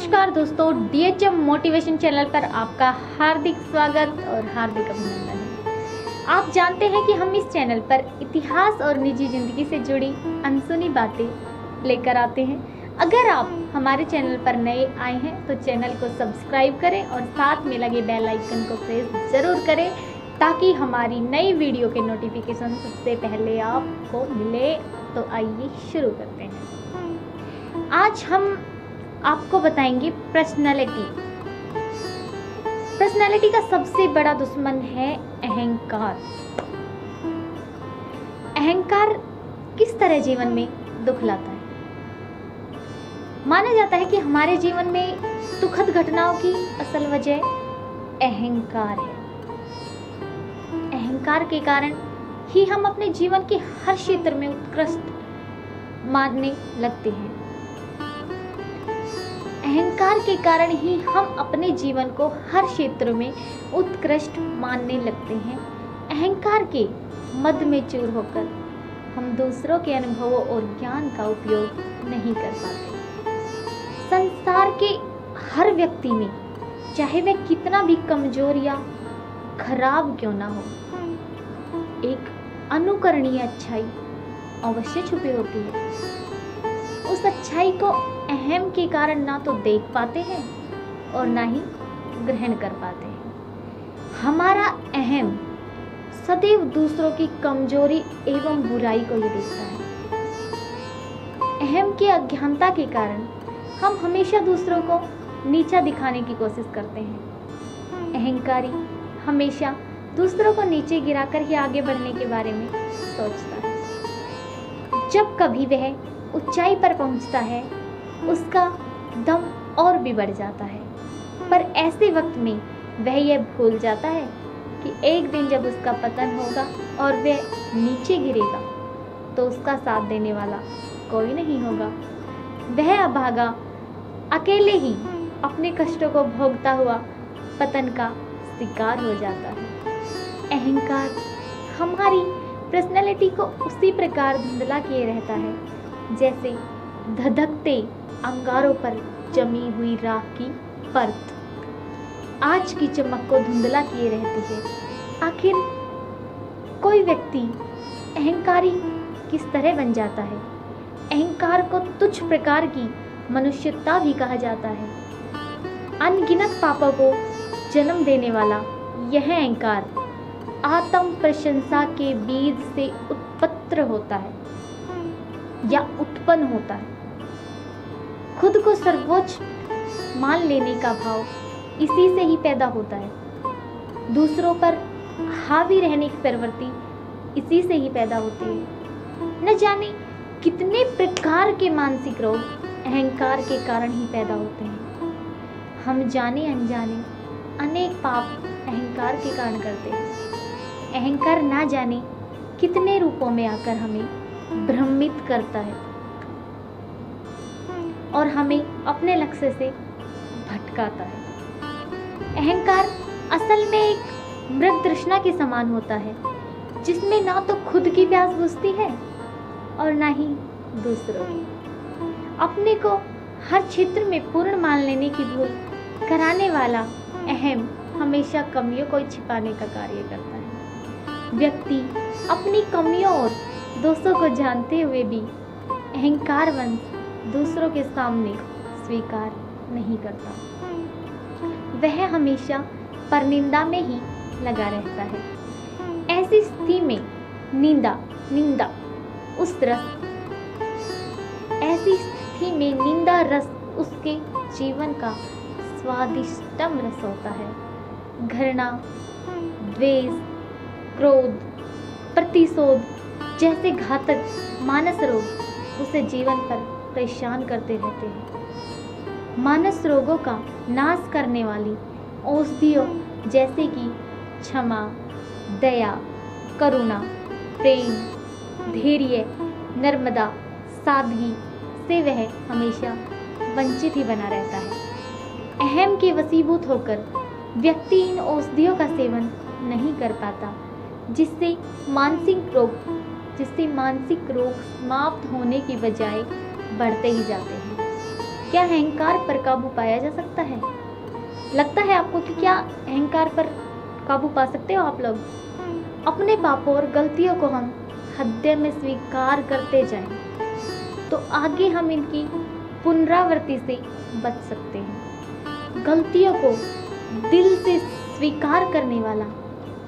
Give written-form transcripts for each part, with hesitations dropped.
नमस्कार दोस्तों, DHM motivation channel पर आपका हार्दिक स्वागत और हार्दिक अभिनंदन है। आप जानते हैं कि हम इस चैनल पर इतिहास और निजी जिंदगी से जुड़ी अनसुनी बातें लेकर आते हैं। अगर आप हमारे चैनल पर नए आए हैं तो चैनल को सब्सक्राइब करें और साथ में लगे बेल आइकन को प्रेस जरूर करें ताकि हमारी नई वीडियो के नोटिफिकेशन सबसे पहले आपको मिले। तो आइए शुरू करते हैं। आज हम आपको बताएंगे पर्सनालिटी का सबसे बड़ा दुश्मन है अहंकार। अहंकार किस तरह जीवन में दुख लाता है? माना जाता है कि हमारे जीवन में दुखद घटनाओं की असल वजह अहंकार है। अहंकार के कारण ही हम अपने जीवन के हर क्षेत्र में उत्कृष्ट मानने लगते हैं। अहंकार के कारण ही हम अपने जीवन को हर क्षेत्र में उत्कृष्ट मानने लगते हैं। अहंकार के मद में चूर होकर हम दूसरों के अनुभवों और ज्ञान का उपयोग नहीं कर पाते। संसार के हर व्यक्ति में, चाहे वह कितना भी कमजोर या खराब क्यों ना हो, एक अनुकरणीय अच्छाई अवश्य छुपी होती है। उस अच्छाई को अहम के कारण ना तो देख पाते हैं और ना ही ग्रहण कर पाते हैं। हमारा अहम सदैव दूसरों की कमजोरी एवं बुराई को ही देखता है। अहम की अज्ञानता के कारण हम हमेशा दूसरों को नीचा दिखाने की कोशिश करते हैं। अहंकारी हमेशा दूसरों को नीचे गिराकर ही आगे बढ़ने के बारे में सोचता है। जब कभी वह ऊंचाई पर पहुंचता है, उसका दम और भी बढ़ जाता है। पर ऐसे वक्त में वह यह भूल जाता है कि एक दिन जब उसका पतन होगा और वह नीचे गिरेगा तो उसका साथ देने वाला कोई नहीं होगा। वह अभागा अकेले ही अपने कष्टों को भोगता हुआ पतन का शिकार हो जाता है। अहंकार हमारी पर्सनैलिटी को उसी प्रकार धुंधला किए रहता है जैसे धधकते अंगारों पर जमी हुई राख की परत आज की चमक को धुंधला किए रहती है। आखिर कोई व्यक्ति अहंकारी किस तरह बन जाता है? अहंकार को तुच्छ प्रकार की मनुष्यता भी कहा जाता है। अनगिनत पापों को जन्म देने वाला यह अहंकार आत्म प्रशंसा के बीज से उत्पन्न होता है या उत्पन्न होता है। खुद को सर्वोच्च मान लेने का भाव इसी से ही पैदा होता है। दूसरों पर हावी रहने की प्रवृत्ति इसी से ही पैदा होती है। न जाने कितने प्रकार के मानसिक रोग अहंकार के कारण ही पैदा होते हैं। हम जाने अनजाने अनेक पाप अहंकार के कारण करते हैं। अहंकार ना जाने कितने रूपों में आकर हमें भ्रमित करता है और हमें अपने लक्ष्य से भटकाता है। अहंकार असल में एक मृग तृष्णा के समान होता है जिसमें ना तो खुद की प्यास बुझती है और ना ही दूसरों की। अपने को हर क्षेत्र में पूर्ण मान लेने की भूल कराने वाला अहम हमेशा कमियों को छिपाने का कार्य करता है। व्यक्ति अपनी कमियों और दोषों को जानते हुए भी अहंकारवंश दूसरों के सामने स्वीकार नहीं करता। वह हमेशा परनिंदा में ही लगा रहता है। ऐसी स्थिति में निंदा रस उसके जीवन का स्वादिष्टतम रस होता है। घृणा, द्वेष, क्रोध, प्रतिशोध जैसे घातक मानस रोग उसे जीवन पर परेशान करते रहते हैं। मानस रोगों का नाश करने वाली औषधियों जैसे कि क्षमा, दया, करुणा, प्रेम, धैर्य, नर्मदा, सादगी से वह हमेशा वंचित ही बना रहता है। अहम के वशीभूत होकर व्यक्ति इन औषधियों का सेवन नहीं कर पाता जिससे मानसिक रोग समाप्त होने की बजाय बढ़ते ही जाते हैं। क्या अहंकार पर काबू पाया जा सकता है? लगता है आपको कि क्या अहंकार पर काबू पा सकते हो आप लोग? अपने पापों और गलतियों को हम हृदय में स्वीकार करते जाएं, तो आगे हम इनकी पुनरावृत्ति से बच सकते हैं। गलतियों को दिल से स्वीकार करने वाला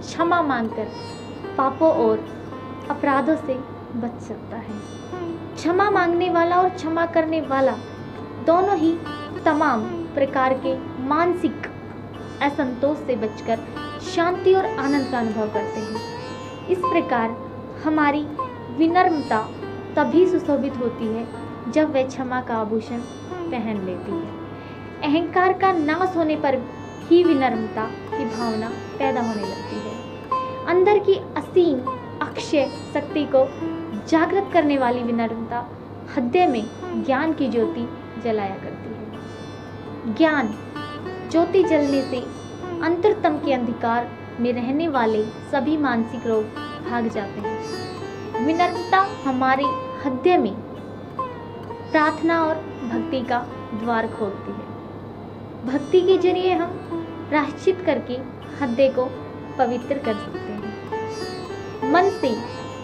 क्षमा मांगकर पापों और अपराधों से बच सकता है। क्षमा मांगने वाला और क्षमा करने वाला दोनों ही तमाम प्रकार के मानसिक असंतोष से बचकर शांति और आनंद का अनुभव करते हैं। इस प्रकार हमारी विनम्रता तभी सुशोभित होती है जब वह क्षमा का आभूषण पहन लेती है। अहंकार का नाश होने पर ही विनम्रता की भावना पैदा होने लगती है। अंदर की असीम अक्षय शक्ति को जागृत करने वाली विनम्रता हृदय में ज्ञान की ज्योति जलाया करती है। ज्ञान ज्योति जलने से अंतरतम के अंधकार में रहने वाले सभी मानसिक रोग भाग जाते हैं। विनम्रता हमारे हृदय में प्रार्थना और भक्ति का द्वार खोलती है। भक्ति के जरिए हम प्रायश्चित करके हृदय को पवित्र कर सकते हैं। मन से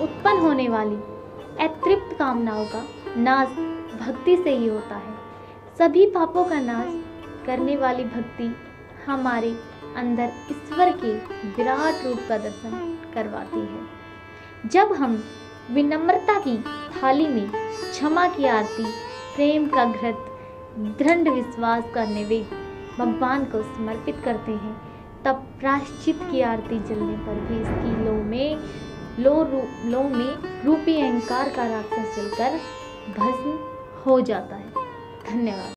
उत्पन्न होने वाली अतृप्त कामनाओं का नाश भक्ति से ही होता है। सभी पापों का नाश करने वाली भक्ति हमारे अंदर ईश्वर के विराट रूप का दर्शन करवाती है। जब हम विनम्रता की थाली में क्षमा की आरती, प्रेम का घृत, दृढ़ विश्वास का नैवेद्य भगवान को समर्पित करते हैं, तब प्रायश्चित की आरती जलने पर भी इसकी लौ में रूपी अहंकार का राक्षस जलकर भस्म हो जाता है। धन्यवाद।